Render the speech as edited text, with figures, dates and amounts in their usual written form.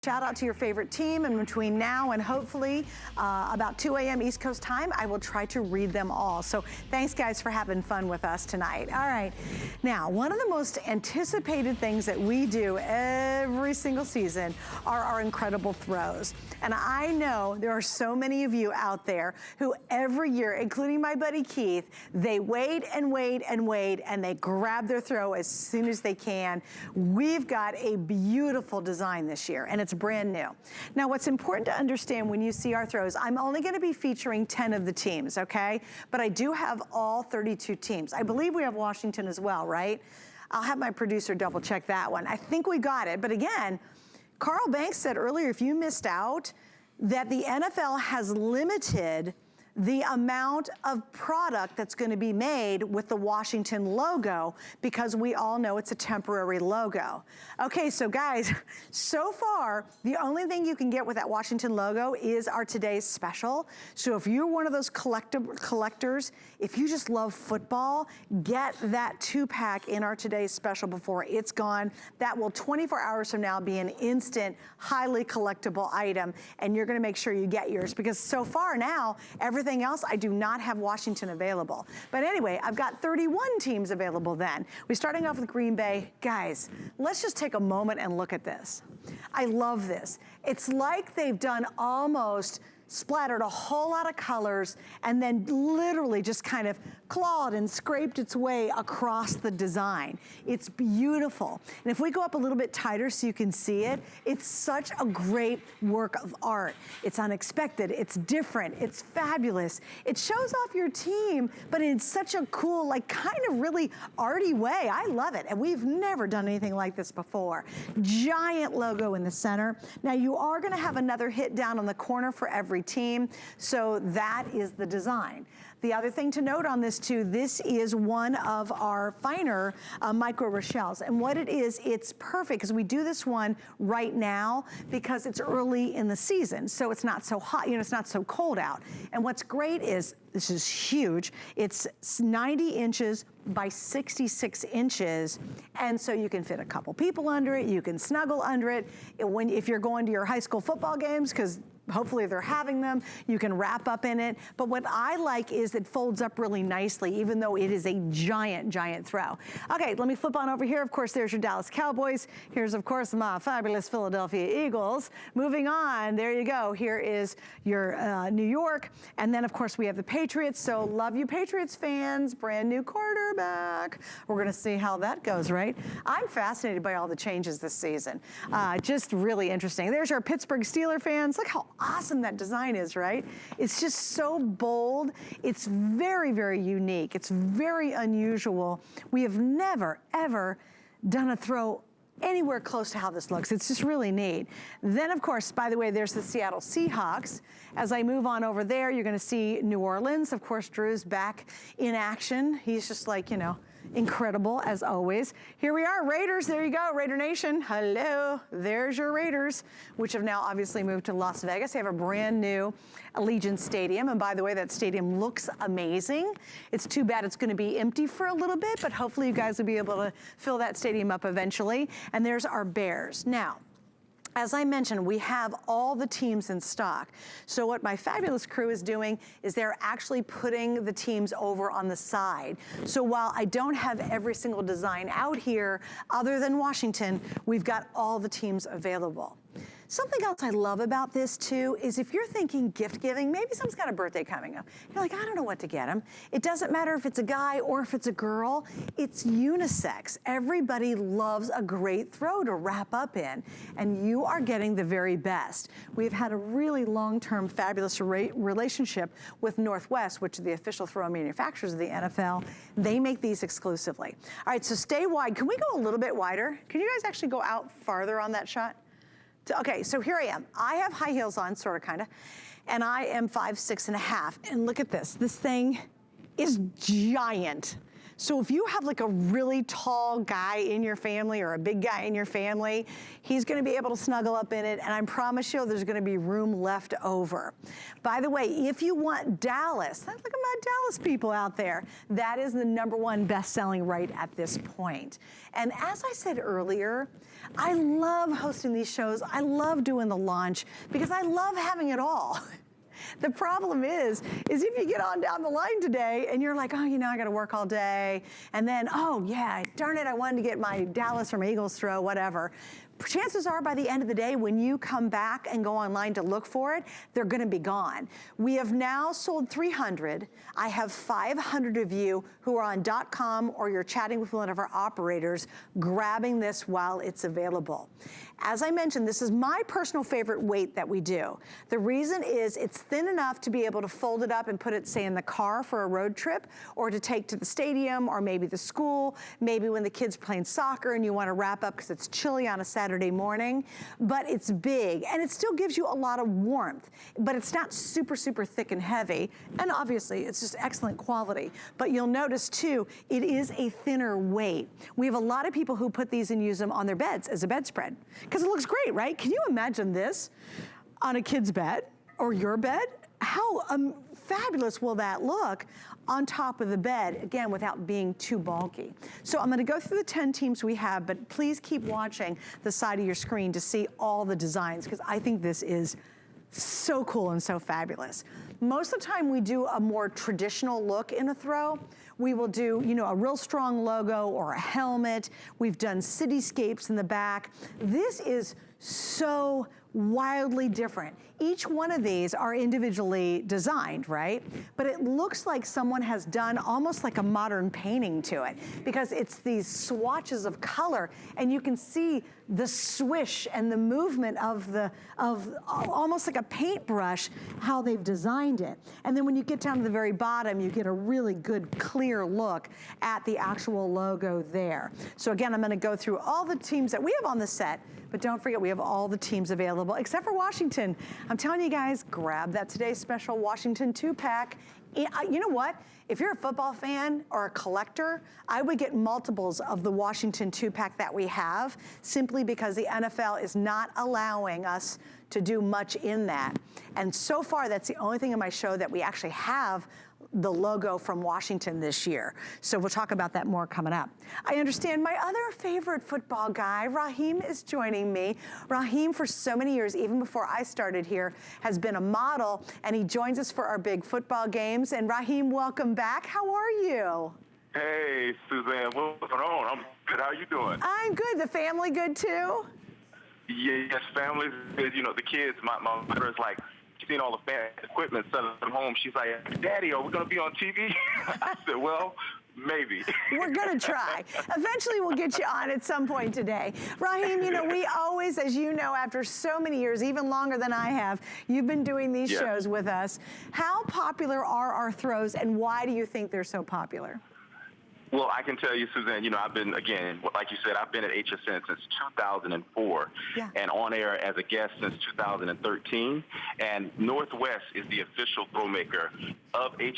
Shout out to your favorite team, and between now and hopefully about 2 a.m. East Coast time, I will try to read them all. So thanks guys for having fun with us tonight. All right, now one of the most anticipated things that we do every single season are our incredible throws. And I know there are so many of you out there who every year, including my buddy Keith, they wait and wait and wait and they grab their throw as soon as they can. We've got a beautiful design this year, and it's brand new. Now, what's important to understand when you see our throws, I'm only gonna be featuring 10 of the teams, okay? But I do have all 32 teams. I believe we have Washington as well, right? I'll have my producer double check that one. I think we got it, but again, Carl Banks said earlier, if you missed out, that the NFL has limited the amount of product that's gonna be made with the Washington logo, because we all know it's a temporary logo. Okay, so guys, so far, the only thing you can get with that Washington logo is our today's special. So if you're one of those collectors, if you just love football, get that 2-pack in our today's special before it's gone. That will 24 hours from now be an instant, highly collectible item, and you're gonna make sure you get yours, because so far now, everything else, I do not have Washington available. But anyway, I've got 31 teams available then. We're starting off with Green Bay. Guys, let's just take a moment and look at this. I love this. It's like they've done almost splattered a whole lot of colors and then literally just kind of clawed and scraped its way across the design. It's beautiful. And if we go up a little bit tighter so you can see it, it's such a great work of art. It's unexpected, it's different, it's fabulous. It shows off your team, but in such a cool, like kind of really arty way. I love it, and we've never done anything like this before. Giant logo in the center. Now you are gonna have another hit down on the corner for every team, so that is the design. The other thing to note on this too, this is one of our finer micro Rochelles, and what it is, it's perfect because we do this one right now because it's early in the season, so it's not so hot, you know, it's not so cold out. And what's great is, this is huge, it's 90 inches by 66 inches, and so you can fit a couple people under it, you can snuggle under it. If you're going to your high school football games, because hopefully they're having them, you can wrap up in it. But what I like is it folds up really nicely, even though it is a giant, giant throw. Okay, let me flip on over here. Of course, there's your Dallas Cowboys. Here's, of course, my fabulous Philadelphia Eagles. Moving on, there you go. Here is your New York. And then, of course, we have the Patriots. So love you, Patriots fans. Brand new quarterback. We're gonna see how that goes, right? I'm fascinated by all the changes this season. Just really interesting. There's our Pittsburgh Steelers fans. Look how awesome that design is, right? It's just so bold. It's very, very unique. It's very unusual. We have never, ever done a throw anywhere close to how this looks. It's just really neat. Then, of course, by the way, there's the Seattle Seahawks. As I move on over there, you're gonna see New Orleans. Of course, Drew's back in action. He's just like, you know, incredible as always. Here we are, Raiders, there you go, Raider Nation, hello. There's your Raiders, which have now obviously moved to Las Vegas. They have a brand new Allegiant Stadium, and by the way, that stadium looks amazing. It's too bad it's gonna be empty for a little bit, but hopefully you guys will be able to fill that stadium up eventually. And there's our Bears. Now, as I mentioned, we have all the teams in stock. So what my fabulous crew is doing is they're actually putting the teams over on the side. So while I don't have every single design out here, other than Washington, we've got all the teams available. Something else I love about this too is if you're thinking gift giving, maybe someone's got a birthday coming up. You're like, I don't know what to get them. It doesn't matter if it's a guy or if it's a girl, it's unisex. Everybody loves a great throw to wrap up in, and you are getting the very best. We've had a really long-term fabulous relationship with Northwest, which are the official throw manufacturers of the NFL. They make these exclusively. All right, so stay wide. Can we go a little bit wider? Can you guys actually go out farther on that shot? Okay, so here I am. I have high heels on, sort of, kind of, and I am 5'6.5", and look at this. This thing is giant. So if you have like a really tall guy in your family or a big guy in your family, he's gonna be able to snuggle up in it, and I promise you there's gonna be room left over. By the way, if you want Dallas, look at my Dallas people out there, that is the #1 best-selling right at this point. And as I said earlier, I love hosting these shows. I love doing the launch because I love having it all. The problem is if you get on down the line today and you're like, oh, you know, I gotta work all day, and then, oh yeah, darn it, I wanted to get my Dallas from Eagles throw, whatever. Chances are by the end of the day, when you come back and go online to look for it, they're gonna be gone. We have now sold 300. I have 500 of you who are on .com or you're chatting with one of our operators, grabbing this while it's available. As I mentioned, this is my personal favorite weight that we do. The reason is it's thin enough to be able to fold it up and put it, say, in the car for a road trip, or to take to the stadium, or maybe the school, maybe when the kids are playing soccer and you wanna wrap up because it's chilly on a Saturday morning. But it's big, and it still gives you a lot of warmth, but it's not super, super thick and heavy, and obviously it's just excellent quality. But you'll notice too, it is a thinner weight. We have a lot of people who put these and use them on their beds as a bedspread, because it looks great, right? Can you imagine this on a kid's bed or your bed? How fabulous will that look on top of the bed, again, without being too bulky. So I'm gonna go through the 10 teams we have, but please keep watching the side of your screen to see all the designs, because I think this is so cool and so fabulous. Most of the time we do a more traditional look in a throw. We will do, you know, a real strong logo or a helmet. We've done cityscapes in the back. This is so wildly different. Each one of these are individually designed, right? But it looks like someone has done almost like a modern painting to it, because it's these swatches of color, and you can see the swish and the movement of almost like a paintbrush, how they've designed it. And then when you get down to the very bottom, you get a really good clear look at the actual logo there. So again, I'm gonna go through all the teams that we have on the set, but don't forget, we have all the teams available, except for Washington. I'm telling you guys, grab that Today's Special Washington 2-pack. You know what? If you're a football fan or a collector, I would get multiples of the Washington 2-pack that we have, simply because the NFL is not allowing us to do much in that. And so far, that's the only thing in my show that we actually have the logo from Washington this year. So we'll talk about that more coming up. I understand my other favorite football guy, Raheem, is joining me. Raheem, for so many years, even before I started here, has been a model, and he joins us for our big football games. And Raheem, welcome back. How are you? Hey, Suzanne, what's going on? I'm good. How you doing? I'm good. The family good too? Yes, family's good. You know, the kids, my mother's like, seen all the fan equipment set up at home. She's like, Daddy, are we going to be on TV? I said, well, maybe. We're gonna try. Eventually we'll get you on at some point today. Raheem, you know, we always, as you know, after so many years, even longer than I have, you've been doing these shows with us. How popular are our throws, and why do you think they're so popular? Well, I can tell you, Suzanne, you know, I've been, again, like you said, I've been at HSN since 2004 and on air as a guest since 2013. And Northwest is the official throw maker of HSN.